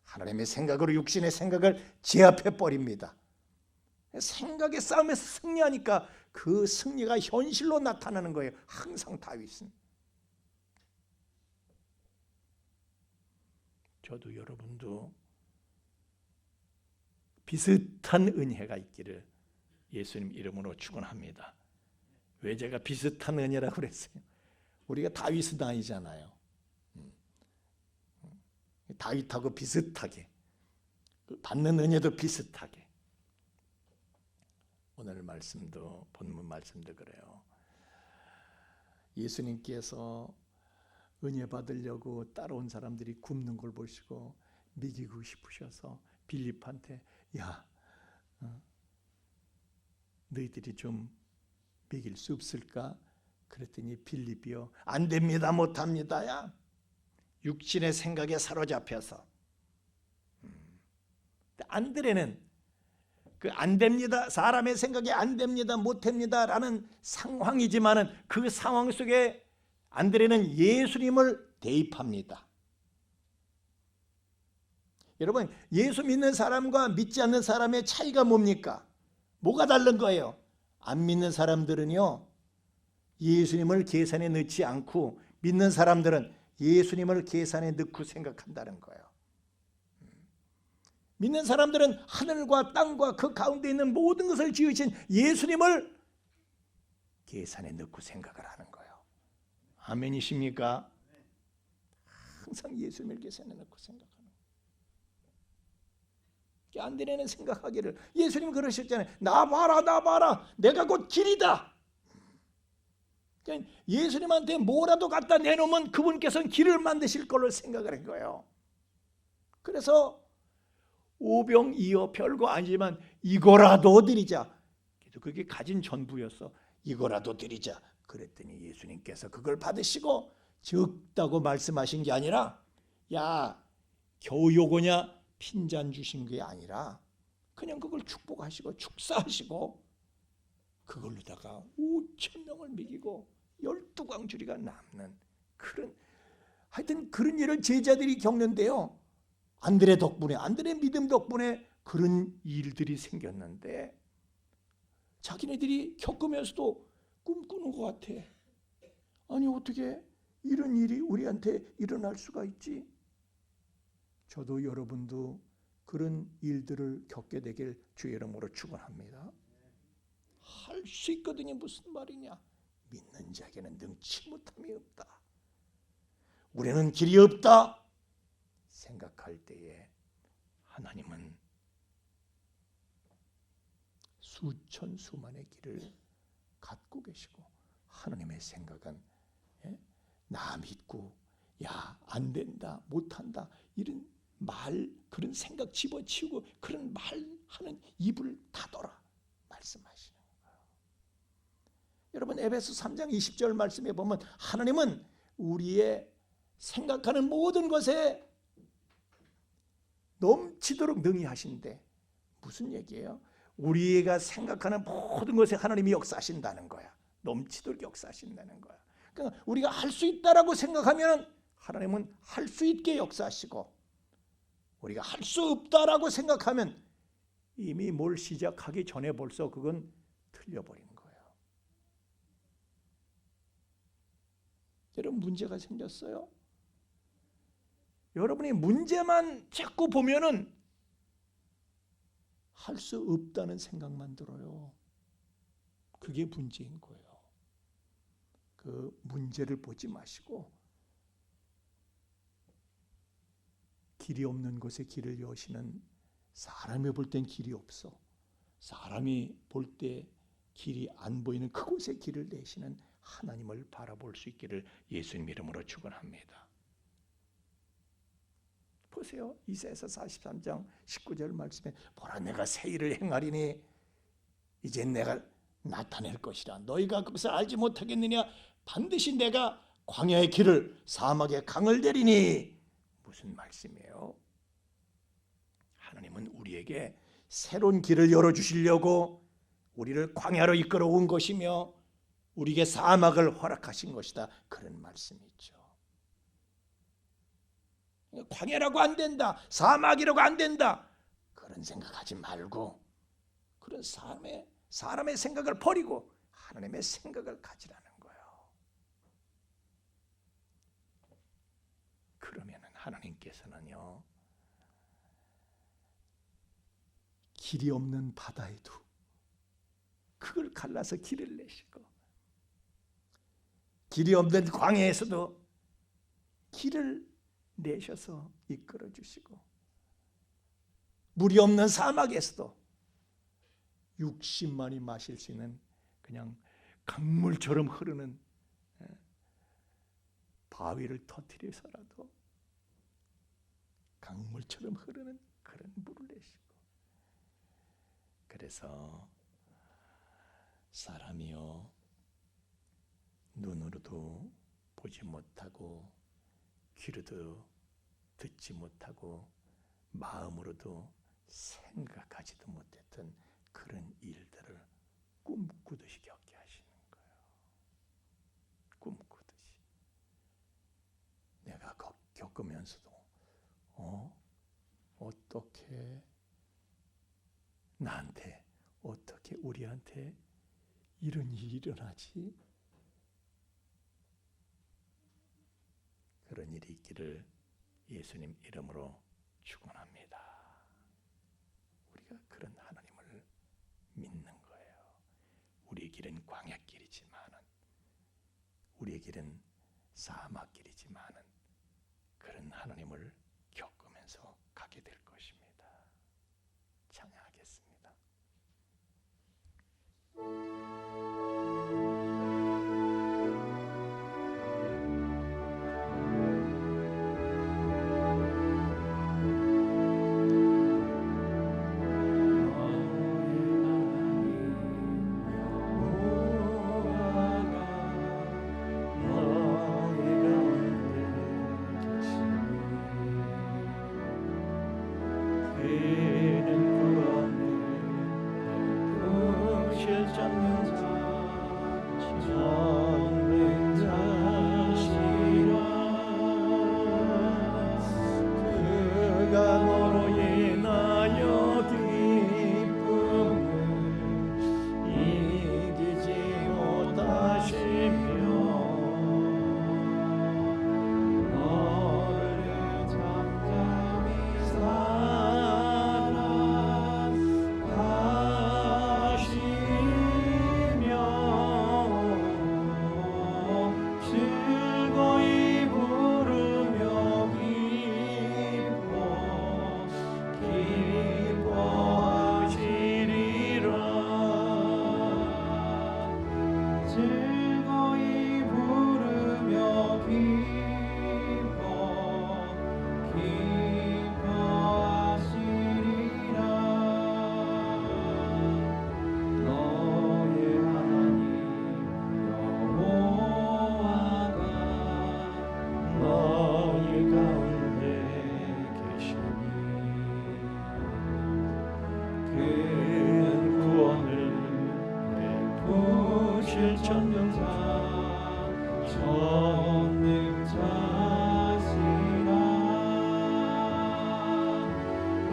하나님의 생각으로 육신의 생각을 제압해 버립니다. 생각의 싸움에서 승리하니까 그 승리가 현실로 나타나는 거예요. 항상 다윗은. 저도 여러분도 비슷한 은혜가 있기를 예수님 이름으로 축원합니다. 왜 제가 비슷한 은혜라고 그랬어요? 우리가 다윗은 아니잖아요. 다윗하고 비슷하게 받는 은혜도 비슷하게. 오늘 말씀도 본문 말씀도 그래요. 예수님께서 은혜 받으려고 따라온 사람들이 굶는 걸 보시고 먹이고 싶으셔서 빌립한테 야, 너희들이 좀 먹일 수 없을까? 그랬더니 빌립이요, 안 됩니다, 못합니다. 야, 육신의 생각에 사로잡혀서. 안드레는 그 안 됩니다, 사람의 생각에 안 됩니다, 못합니다라는 상황이지만은 그 상황 속에 안드레는 예수님을 대입합니다. 여러분, 예수 믿는 사람과 믿지 않는 사람의 차이가 뭡니까? 뭐가 다른 거예요? 안 믿는 사람들은요, 예수님을 계산에 넣지 않고 믿는 사람들은 예수님을 계산에 넣고 생각한다는 거예요. 믿는 사람들은 하늘과 땅과 그 가운데 있는 모든 것을 지으신 예수님을 계산에 넣고 생각을 하는 거예요. 아멘이십니까? 항상 예수님을 계산에 넣고 생각하는 거예요. 안드레는 생각하기를, 예수님 그러셨잖아요. 나 봐라, 나 봐라, 내가 곧 길이다. 그러니까 예수님한테 뭐라도 갖다 내놓으면 그분께서는 길을 만드실 걸로 생각을 한 거예요. 그래서 오병이어 별거 아니지만 이거라도 드리자. 그게 가진 전부였어. 이거라도 드리자. 그랬더니 예수님께서 그걸 받으시고 적다고 말씀하신 게 아니라, 야, 겨우 요거냐 핀잔 주신 게 아니라 그냥 그걸 축복하시고 축사하시고 그걸로다가 5,000명을 먹이고 12광주리가 남는 그런, 하여튼 그런 일을 제자들이 겪는데요. 안드레 덕분에, 안드레 믿음 덕분에 그런 일들이 생겼는데 자기네들이 겪으면서도 꿈꾸는 것 같아. 아니 어떻게 이런 일이 우리한테 일어날 수가 있지? 저도 여러분도 그런 일들을 겪게 되길 주의 이름으로 축원합니다. 할 수 있거든요. 무슨 말이냐? 믿는 자에게는 능치 못함이 없다. 우리는 길이 없다 생각할 때에 하나님은 수천 수만의 길을 갖고 계시고, 하나님의 생각은 나 믿고 야, 안 된다, 못한다 이런 말, 그런 생각 집어치우고 그런 말하는 입을 닫아라 말씀하시는 거예요. 여러분, 에베소 3장 20절 말씀에 보면 하나님은 우리의 생각하는 모든 것에 넘치도록 능히 하신대. 무슨 얘기예요? 우리가 생각하는 모든 것에 하나님이 역사하신다는 거야. 넘치도록 역사하신다는 거야. 그러니까 우리가 할 수 있다라고 생각하면 하나님은 할 수 있게 역사하시고, 우리가 할 수 없다라고 생각하면 이미 뭘 시작하기 전에 벌써 그건 틀려버린 거예요. 여러분, 문제가 생겼어요. 여러분이 문제만 자꾸 보면은 할 수 없다는 생각만 들어요. 그게 문제인 거예요. 그 문제를 보지 마시고 길이 없는 곳에 길을 여시는, 사람이 볼 땐 길이 없어, 사람이 볼 때 길이 안 보이는 그곳에 길을 내시는 하나님을 바라볼 수 있기를 예수님 이름으로 축원합니다. 보세요. 이사야서 43장 19절 말씀에 보라, 내가 새 일을 행하리니 이제 내가 나타낼 것이라. 너희가 그것을 알지 못하겠느냐? 반드시 내가 광야의 길을, 사막의 강을 내리니. 무슨 말씀이에요? 하나님은 우리에게 새로운 길을 열어주시려고 우리를 광야로 이끌어온 것이며 우리에게 사막을 허락하신 것이다. 그런 말씀이죠. 광야라고 안 된다, 사막이라고 안 된다, 그런 생각하지 말고 그런 사람의 생각을 버리고 하나님의 생각을 가지라는 거예요. 그러면 하나님께서는요, 길이 없는 바다에도 그걸 갈라서 길을 내시고, 길이 없는 광야에서도 길을 내셔서 이끌어 주시고, 물이 없는 사막에서도 60만이 마실 수 있는 그냥 강물처럼 흐르는 바위를 터뜨려서라도 강물처럼 흐르는 그런 물을 내시고, 그래서 사람이요, 눈으로도 보지 못하고 귀로도 듣지 못하고 마음으로도 생각하지도 못했던 그런 일들을 꿈꾸듯이 겪게 하시는 거예요. 꿈꾸듯이. 내가 겪으면서도 어떻게 나한테, 어떻게 우리한테 이런 일이 일어나지? 그런 일이 있기를 예수님 이름으로 축원합니다. 우리가 그런 하나님을 믿는 거예요. 우리의 길은 광야길이지만은, 우리의 길은 사막길이지만은 그런 하나님을 겪으면서 가게 될 것입니다. 찬양하겠습니다.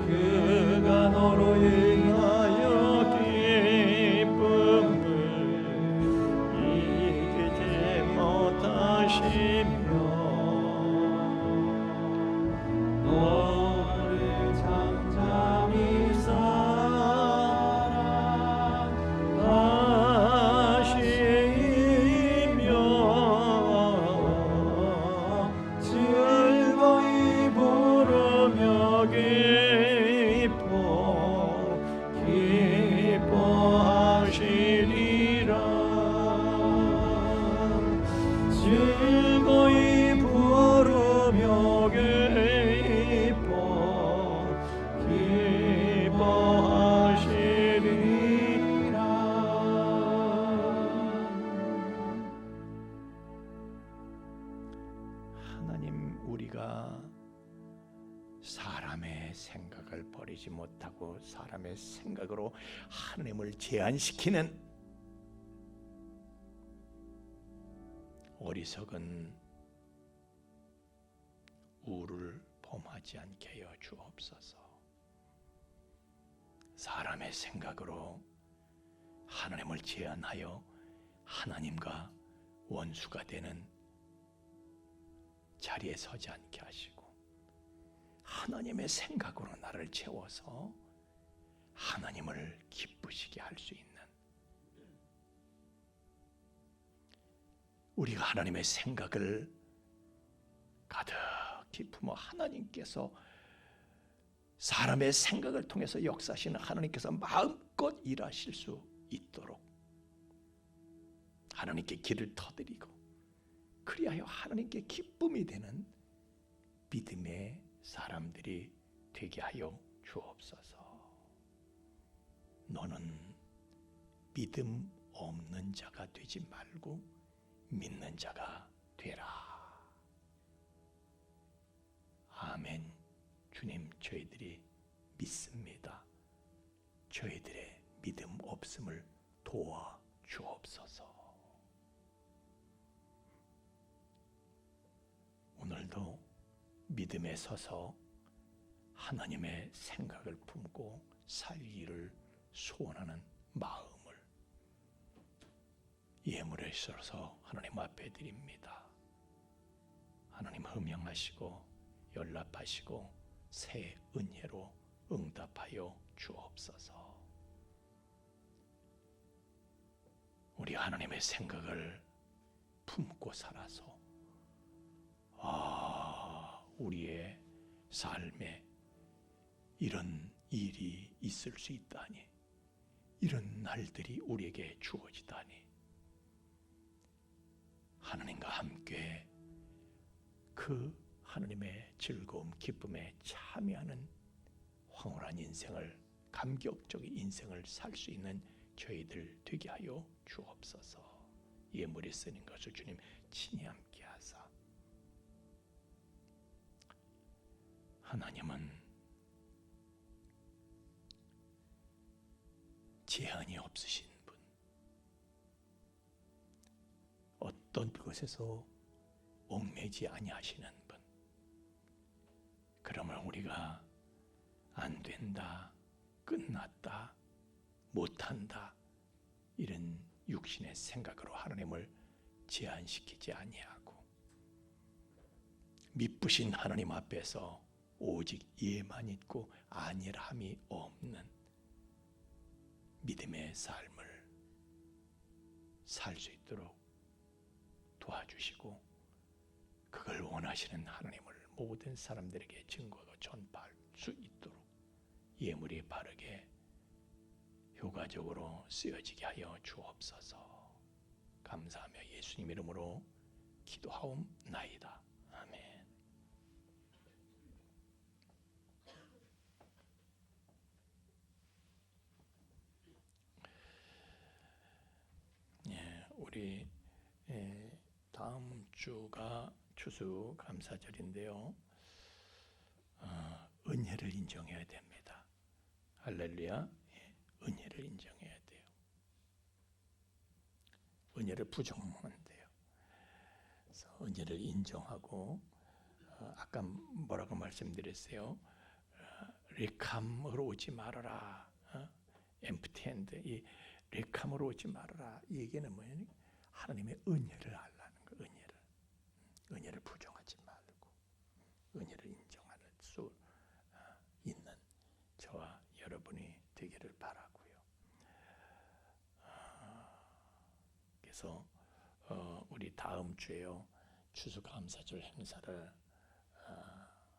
그가 너로 인하여 기쁨을 이기지 못하시며 너를 잠잠히 사랑하시며 즐거이 부르며 기뻐하시리라. 즐거이 부르며 기뻐하시리라. 하나님, 우리가 사람의 생각을 버리지 못하고 사람의 생각으로 하나님을 제한시키는 어리석은 우를 범하지 않게 하여 주옵소서. 사람의 생각으로 하나님을 제한하여 하나님과 원수가 되는 자리에 서지 않게 하시고 하나님의 생각으로 나를 채워서 하나님을 기쁘시게 할 수 있는, 우리가 하나님의 생각을 가득히 품어 하나님께서 사람의 생각을 통해서 역사하시는 하나님께서 마음껏 일하실 수 있도록 하나님께 길을 터드리고, 그리하여 하나님께 기쁨이 되는 믿음의 사람들이 되게 하여 주옵소서. 너는 믿음 없는 자가 되지 말고 믿는 자가 되라. 아멘. 주님, 저희들이 믿습니다. 저희들의 믿음 없음을 도와 주옵소서. 오늘도 믿음에 서서 하나님의 생각을 품고 살기를 소원하는 마음을 예물에 있어서 하나님 앞에 드립니다. 하나님 흠양하시고 연락하시고 새 은혜로 응답하여 주옵소서. 우리 하나님의 생각을 품고 살아서 우리의 삶에 이런 일이 있을 수 있다니, 이런 날들이 우리에게 주어지다니, 하나님과 함께 그 하나님의 즐거움, 기쁨에 참여하는 황홀한 인생을, 감격적인 인생을 살 수 있는 저희들 되게 하여 주옵소서. 예물에 쓰는 것을 주님 친히 함께 하사, 하나님은 제한이 없으신 분, 어떤 것에서 얽매지 아니하시는 분. 그러면 우리가 안 된다, 끝났다, 못한다, 이런 육신의 생각으로 하나님을 제한시키지 아니하고 미쁘신 하나님 앞에서 오직 예만 있고 아니라함이 없는 믿음의 삶을 살 수 있도록 도와주시고, 그걸 원하시는 하나님을 모든 사람들에게 증거하고 전파할 수 있도록 예물이 바르게 효과적으로 쓰여지게 하여 주옵소서. 감사하며 예수님 이름으로 기도하옵나이다. 아멘. 우리 다음 주가 추수감사절인데요. 은혜를 인정해야 됩니다. 할렐루야. 은혜를 인정해야 돼요. 은혜를 부정하면 돼요. 그래서 은혜를 인정하고, 아까 뭐라고 말씀드렸어요? 리캄으로 오지 말아라. 엠프티 핸드. 이 리캄으로 오지 말아라. 이 얘기는 뭐예요? 하나님의 은혜를 알라는 거예요. 은혜를 부정하지 말고 은혜를 인정할 수 있는 저와 여러분이 되기를 바라고요. 그래서 우리 다음 주에요, 추수감사절 행사를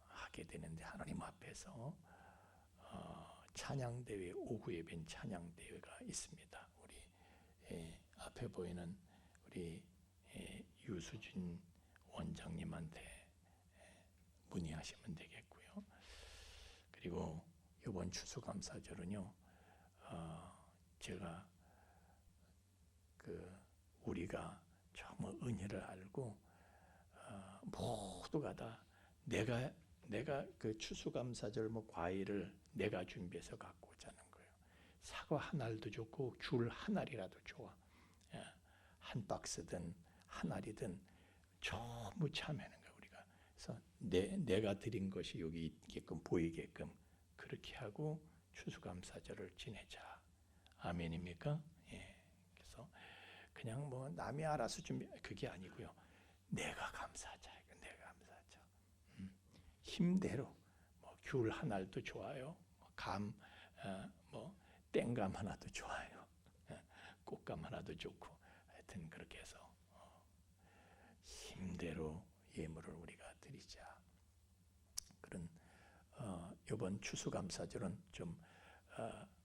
하게 되는데, 하나님 앞에서 찬양대회, 오후 예배인 찬양대회가 있습니다. 우리 앞에 보이는 우리 유수진 원장님한테 문의하시면 되겠고요. 그리고 이번 추수감사절은요, 제가 우리가 정말 은혜를 알고 모두가 다 내가 그 추수감사절 과일을 내가 준비해서 갖고 오자는 거예요. 사과 한 알도 좋고 귤 한 알이라도 좋아. 한 박스든 한 알이든 전부 참여하는 거예요. 우리가 그래서 내가 드린 것이 여기 있게끔 보이게끔 그렇게 하고 추수감사절을 지내자. 아멘입니까? 예. 그래서 그냥 뭐 남이 알아서 준비, 그게 아니고요. 내가 감사하자. 내가 감사하자. 힘대로 귤 한 알도 좋아요. 뭐 땡감 하나도 좋아요. 꽃감 하나도 좋고 하여튼 그렇게 해서 힘대로 예물을 우리가 드리자. 그런 이번 추수감사절은 좀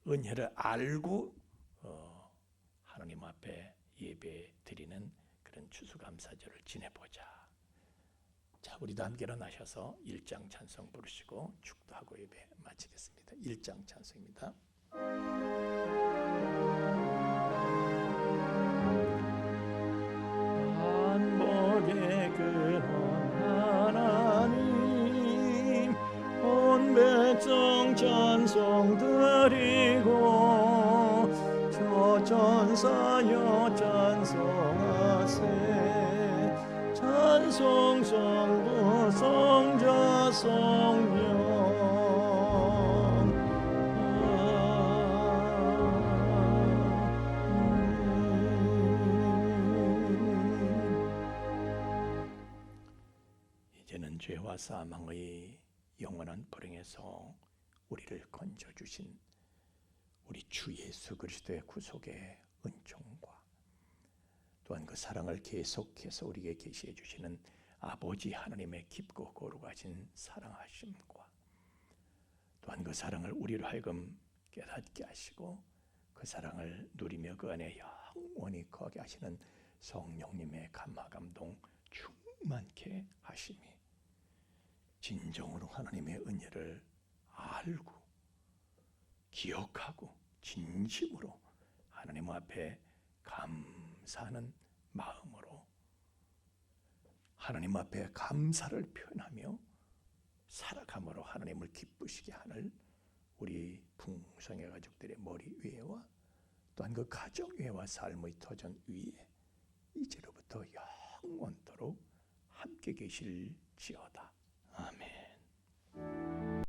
은혜를 알고 하나님 앞에 예배 드리는 그런 추수감사절을 지내보자. 자, 우리도 함께 일어나셔서 1장 찬송 부르시고 축도하고 예배 마치겠습니다. 1장 찬송입니다. 반복의 근원 하나님 온 백성 찬송 드리고 조천사여 찬송하세 찬송 성부 성자 성령 이제는 죄와 사망의 영원한 불행에서 우리를 건져주신 우리 주 예수 그리스도의 구속의 은총과 또한 그 사랑을 계속해서 우리에게 계시해 주시는 아버지 하나님의 깊고 거룩하신 사랑하심과 또한 그 사랑을 우리로 하여금 깨닫게 하시고 그 사랑을 누리며 그 안에 영원히 거하게 하시는 성령님의 감화 감동 충만케 하심이 진정으로 하나님의 은혜를 알고 기억하고 진심으로 하나님 앞에 감사하는 마음으로 하나님 앞에 감사를 표현하며 살아감으로 하나님을 기쁘시게 하는 우리 풍성의 가족들의 머리 위에와 또한 그 가정 위에와 삶의 터전 위에 이제로부터 영원토록 함께 계실지어다. 아멘.